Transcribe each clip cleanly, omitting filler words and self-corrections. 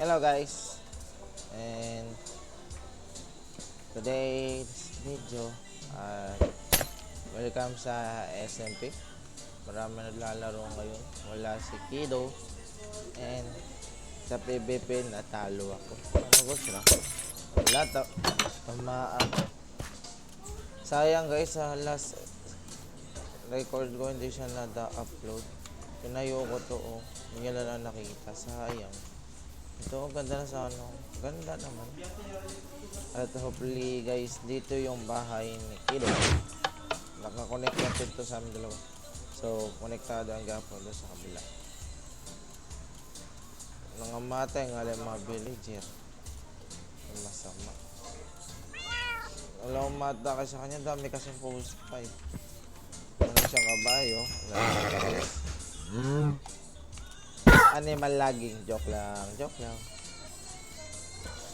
Hello guys, and today's video welcome sa SMP. Marami naglalaro ngayon. Wala si Kido, and sa PVP natalo ako. Ano gusto na? Wala to. Tamaan. Sayang guys, sa last record ko hindi siya na-upload. Tinayo ko to, oh. Hindi nyo na nakikita. Sayang. Ito, ganda na sa ano. Ganda naman. At hopefully guys, dito yung bahay ni Kido. Nakakonect natin to sa amin dalawa. So, konektado ang gapon doon sa kabila. Nangamatay nga lang mga villager. Masama. Wala akong mata kasi sa kanya. Dami kasing post 5. Ano siyang kabayo. Animal lagging. Joke lang.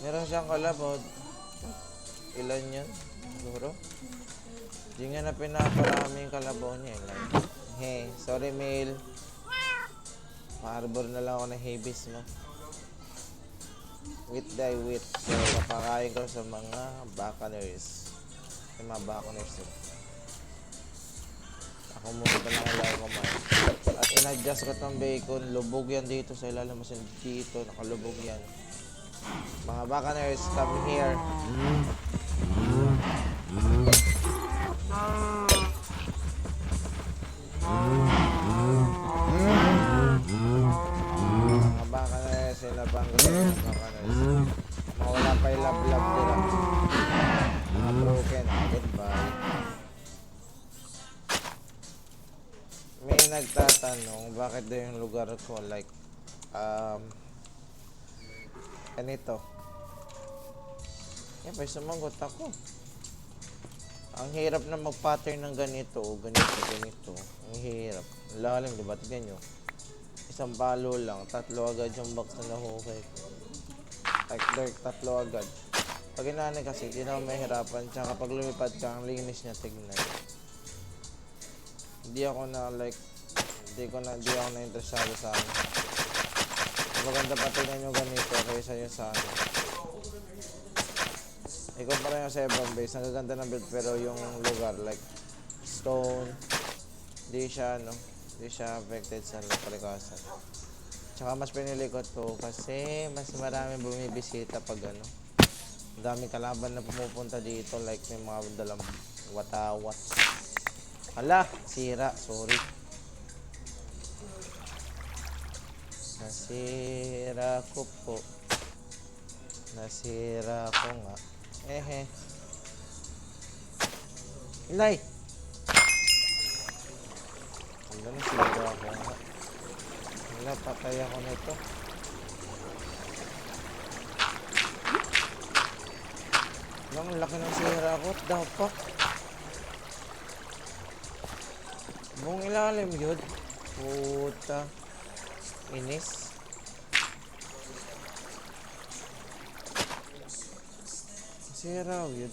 Meron siyang kalabod. Ilan yun? Siguro? Di nga na pinaparami yung kalabaw niya. Hey, sorry Mail. Ma-arbor na lang ako ng habis mo. With thy wit. So, papakain ko sa mga buccaneers. Yung mga buccaneers yun. Ako muna pa lang lang kumain. At in-adjust ko itong bacon. Lubog yan dito sa ilalim. Mas dito. Nakalubog yan. Mga buccaneers, come here. Mga buccaneers, sinabang gusto ng buccaneers. Mawala pa yung lab-lab nila. Mga broken. Goodbye. May nagtatanong bakit daw yung lugar ko like ganito. Yan, may sumagot ako. Ang hirap na mag-pattern ng ganito, ganito. Ang hirap. Lalim, diba? Tignan nyo. Isang palo lang, tatlo agad yung box na nahukay ko. Like dirt, tatlo agad. Pag inanay kasi, di na mahirapan. Tsaka kapag lumipad ka, ang linis niya, tignan. Hindi ako na interesado sa ano. Maganda pa tingnan nyo ganito kaysa yung sa ano. Ikumpara nyo sa ibang base, ang gaganda ng build pero yung lugar like stone, di siya affected sa kalikasan. Tsaka mas pinili ko to kasi mas maraming bumibisita pag ano. Daming kalaban na pumupunta dito like may mga dalang watawat. Hala, sira, sorry. Nasira ko po. Nasira ko nga. Ilay! Wala, nasira ko nga. Wala, patay ako nito. Ang laki ng sira ko. What the fuck? Buong ilalim yun. Puta. Inis. Sira yun.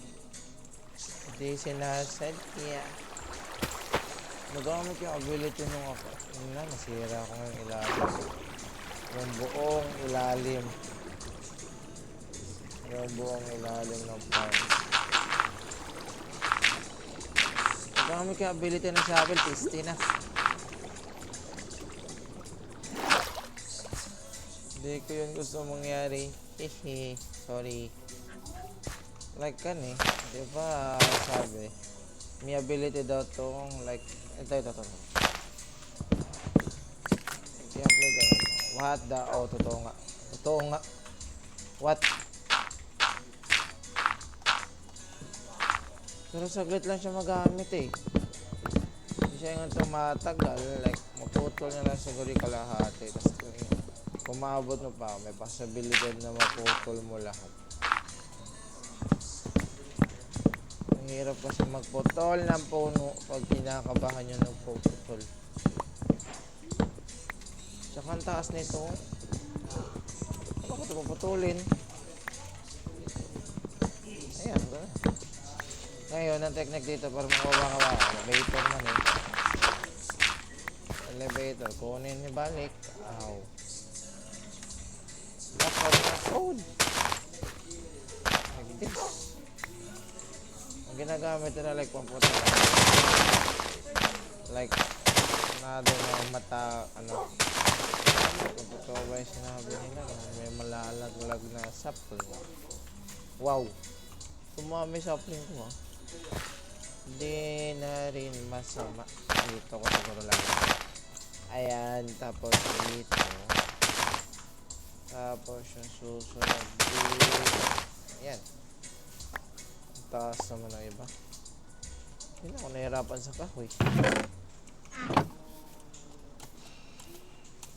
Hindi sinasadya. Nagamit yung ability nung ako. Yun lang, nasira ko ng ilalim. Yung buong ilalim. Yung buong ilalim ng farm. Nagamit yung ability ng shovel, tasty na. Hindi ko yun gusto mangyari. Hehe, sorry. Like kan eh. Diba sabi, may ability daw tong like, ito. I-apply ganun. What the, oh, totoo nga. What? Pero saglit lang siya magamit eh. Hindi siya yung tumatagal. Like, maputol niya lang siguro yung kalahati. Tapos kung maabot mo pa, may possibility na maputol mo lahat. Ang hirap kasi magputol ng puno pag kinakabahan nyo ng putol. Tsaka ang taas nito. Ano ko ito maputulin? Ayan, gano'n. Ngayon, ang technique dito para makawa-kawa. Elevator man eh. Elevator, kunin ni balik. Ow. Dapat na code. Like this. Ang ginagamit nila like pamputa. Like, another na mata, ano. Totoo ba yung sinabi nila? May malalaglag na sapling. Wow. Tumami sapling ko, ha. Hindi na rin masama. Dito ko siguro lang. Ayan, tapos dito. Tapos yung susunod dito. Ayan. Taas naman ang iba. Hindi ako nahirapan sa kahoy.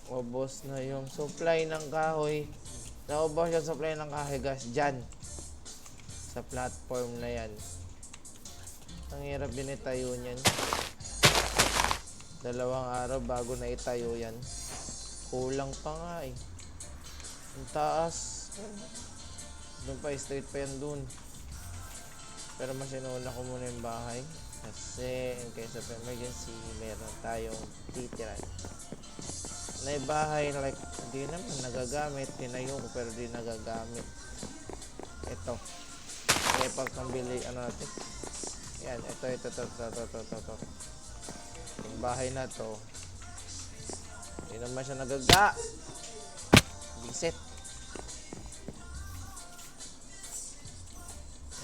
Ubos na yung supply ng kahoy. Naubos yung supply ng kahoy, guys. Dyan. Sa platform na yan. Ang hirap din itayo niyan. 2 araw bago na itayo yan. Kulang pa nga eh. Ang taas. Doon pa, straight pa yan doon. Pero mas inuuna ko muna yung bahay. Kasi in case of emergency, meron tayong titiran. Na yung bahay, like, hindi naman nagagamit. Tinayo ko pero di nagagamit. Ito. Kaya pagkambili, ano natin. Yan, ito. Yung bahay na to, hindi naman siya nagaga. Bisit.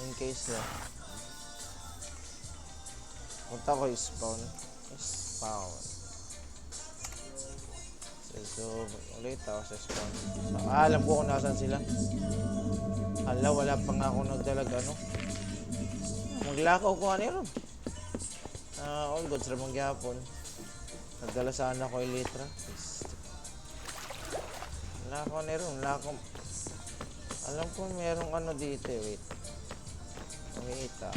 In case na. Punta ko spawn. So, ulit ako sa spawn. Alam ko kung nasan sila. Wala pa nga ako nagdalag, ano. Maglakaw ko ano yun. All goods ramang gyapon. Nagdala sana ko yung litra. Lakaw na rin. Alam ko merong ano dito eh. Wait. Umiita.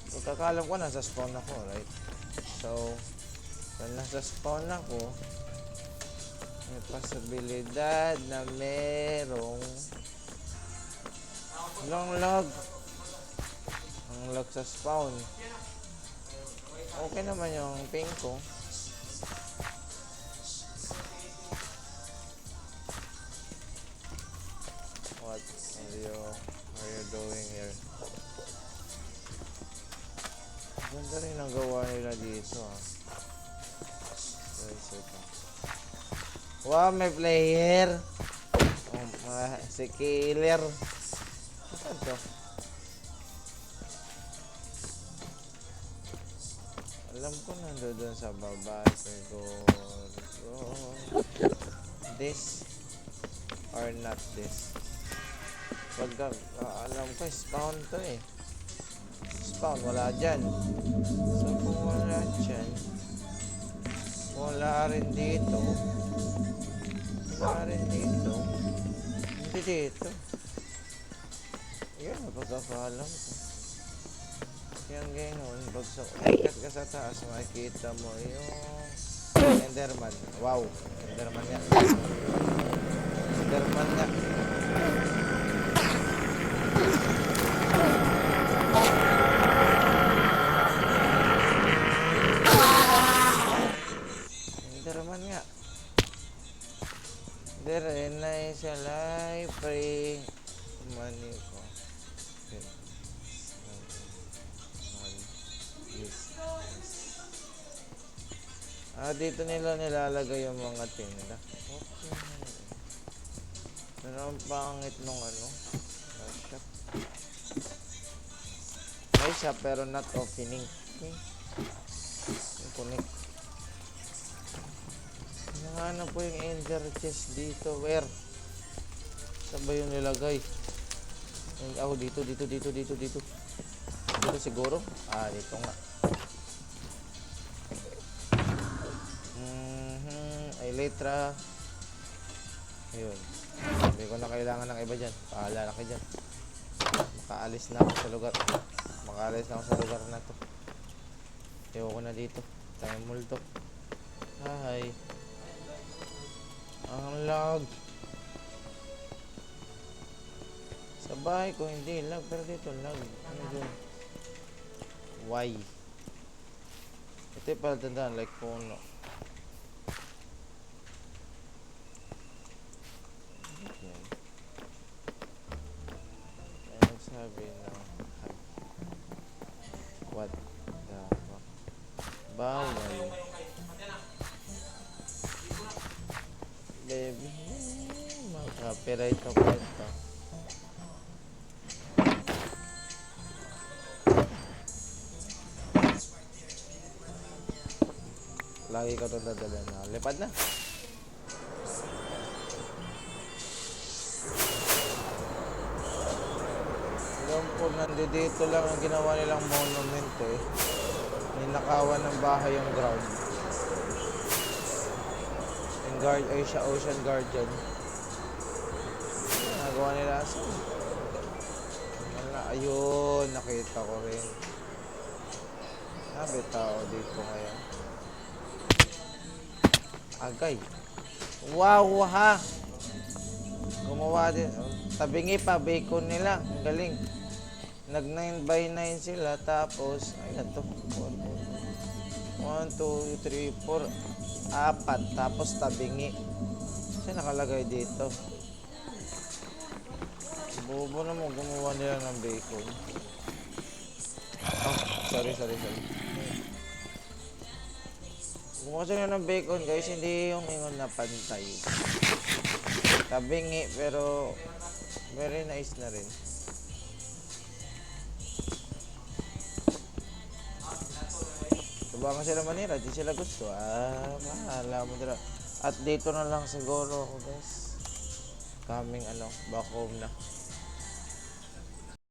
Pagkakalam ko nasa spawn ako, right? So, kung nasa spawn ako, may posibilidad na merong lag. Ang lag sa spawn. Okay naman yung ping ko. What are you doing here? Ganda rin ang gawa nila dito, ha. Wow, may player. Si killer. Saan to? Alam ko nandoon sa baba. Siguro this or not this. Pagka alam ko spawn to eh. Spawn wala dyan. So kung wala dyan, wala rin dito. Wala rin dito. Hindi dito. Yan ang pagkakalam ko. Yan ganyan, pag ikat ka sa taas, makikita mo yung Enderman. Wow, Enderman nga. Enderman nga. Enderman nga. There na siya live free money ko. Dito nila nilalagay yung mga tinda. Okay. Pero ang pangit nung ano, shop. May shop pero not opening. Okay. Connect. Hinahanap po yung ender chest dito. Where? Saan ba yung nilagay? Dito. Dito siguro? Dito nga. Elytra. Ayun. Hindi ko na kailangan ng iba dyan. Pahala na kayo dyan. Makaalis na ako sa lugar na to. Ayoko na dito. Tayo multo. Hi. Ang lag. Sa bahay ko hindi lag. Pero dito lag. Ano dyan? Why? Ito yung palatandaan. Like puno. Bawal. Baby. Mag-copyright ako ito. Lagi ko itong dadala na. Lipad na. Alam po, nandito lang ang ginawa nilang monument eh. Ninakawan ng bahay yung ground. Yung guard, ay siya, Ocean Guardian. Nagawa nila asan. Wala, ayun, nakita ko rin. Sabi tao dito ngayon. Agay. Wow, ha! Gumawa din. Tabingi pa, bacon nila. Ang galing. Nag 9x9 sila. Tapos, ay ito. 1, 2, 3, 4. 4. Tapos tabingi. Kasi nakalagay dito. Bobo na mo. Gumawa nila ng bacon. Oh, sorry. Gumawa sila ng bacon guys. Hindi yung ingon na pantay. Tabingi pero very nice na rin. Subukan sila manira, di sila gusto. Mahala mo dira. At dito na lang siguro ako guys. Coming back home na.